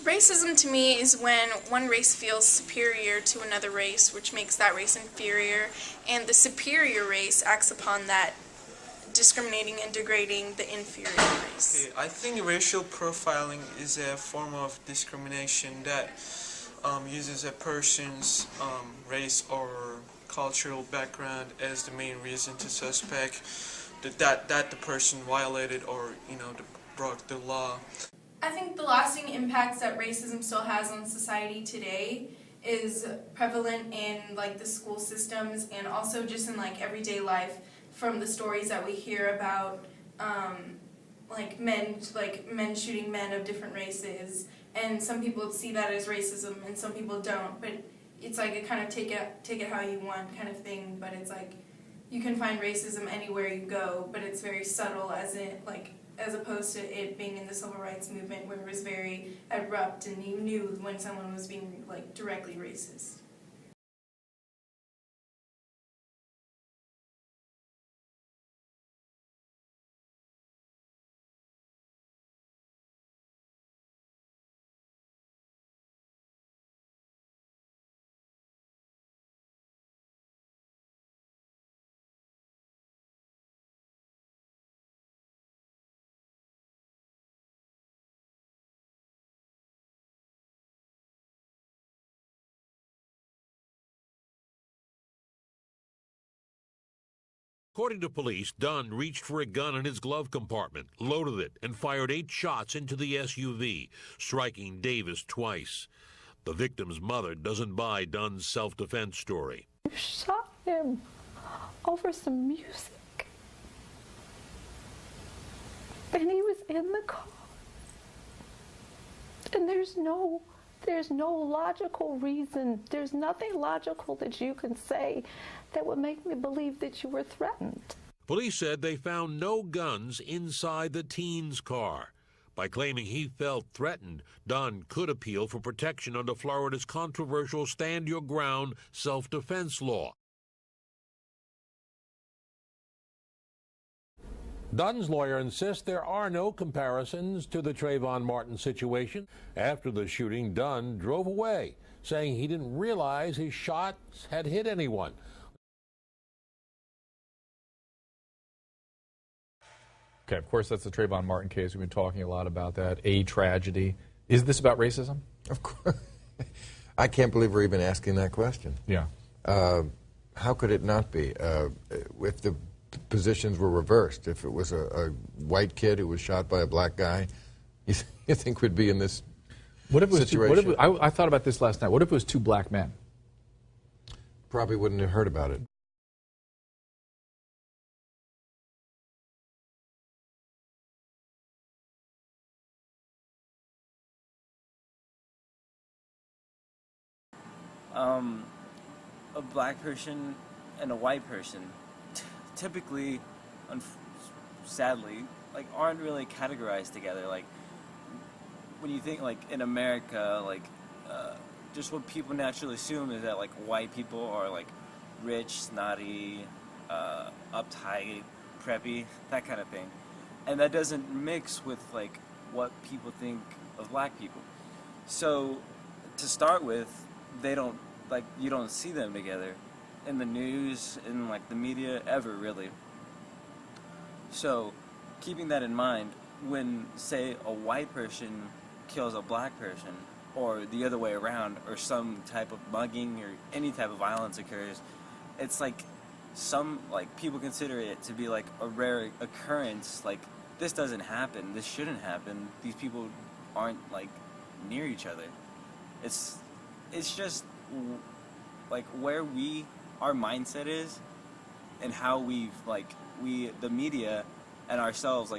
Racism to me is when one race feels superior to another race, which makes that race inferior, and the superior race acts upon that, discriminating and degrading the inferior race. Okay, I think racial profiling is a form of discrimination that uses a person's race or cultural background as the main reason to suspect that the person violated or broke the law. I think the lasting impacts that racism still has on society today is prevalent in the school systems and also just in everyday life, from the stories that we hear about men shooting men of different races, and some people see that as racism and some people don't, but it's a kind of take it how you want kind of thing. But it's you can find racism anywhere you go, but it's very subtle, as opposed to it being in the civil rights movement, where it was very abrupt and you knew when someone was being directly racist. According to police, Dunn reached for a gun in his glove compartment, loaded it, and fired 8 shots into the SUV, striking Davis twice. The victim's mother doesn't buy Dunn's self-defense story. You shot him over some music. And he was in the car. And there's no logical reason, there's nothing logical that you can say that would make me believe that you were threatened. Police said they found no guns inside the teen's car. By claiming he felt threatened, Dunn could appeal for protection under Florida's controversial Stand Your Ground self-defense law. Dunn's lawyer insists there are no comparisons to the Trayvon Martin situation. After the shooting, Dunn drove away, saying he didn't realize his shots had hit anyone. Okay, of course, that's the Trayvon Martin case. We've been talking a lot about that. A tragedy. Is this about racism? Of course. I can't believe we're even asking that question. Yeah. How could it not be? If the positions were reversed, if it was a white kid who was shot by a black guy, you think we'd be in this situation? I thought about this last night. What if it was 2 black men? Probably wouldn't have heard about it. A black person and a white person typically, sadly, aren't really categorized together. When you think in America, just what people naturally assume is that white people are rich, snotty, uptight, preppy, that kind of thing, and that doesn't mix with what people think of black people. So to start with, they don't you don't see them together in the news, in the media, ever really. So keeping that in mind, when say a white person kills a black person, or the other way around, or some type of mugging or any type of violence occurs, it's some people consider it to be a rare occurrence. This doesn't happen, this shouldn't happen, these people aren't near each other. It's just where our mindset is, and how the media and ourselves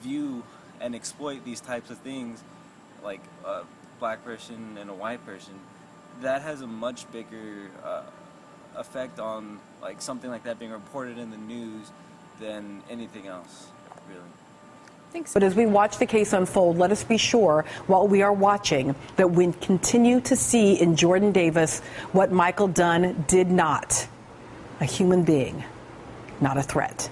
view and exploit these types of things, a black person and a white person. That has a much bigger effect on something like that being reported in the news than anything else, really. But as we watch the case unfold, let us be sure, while we are watching, that we continue to see in Jordan Davis what Michael Dunn did not: a human being, not a threat.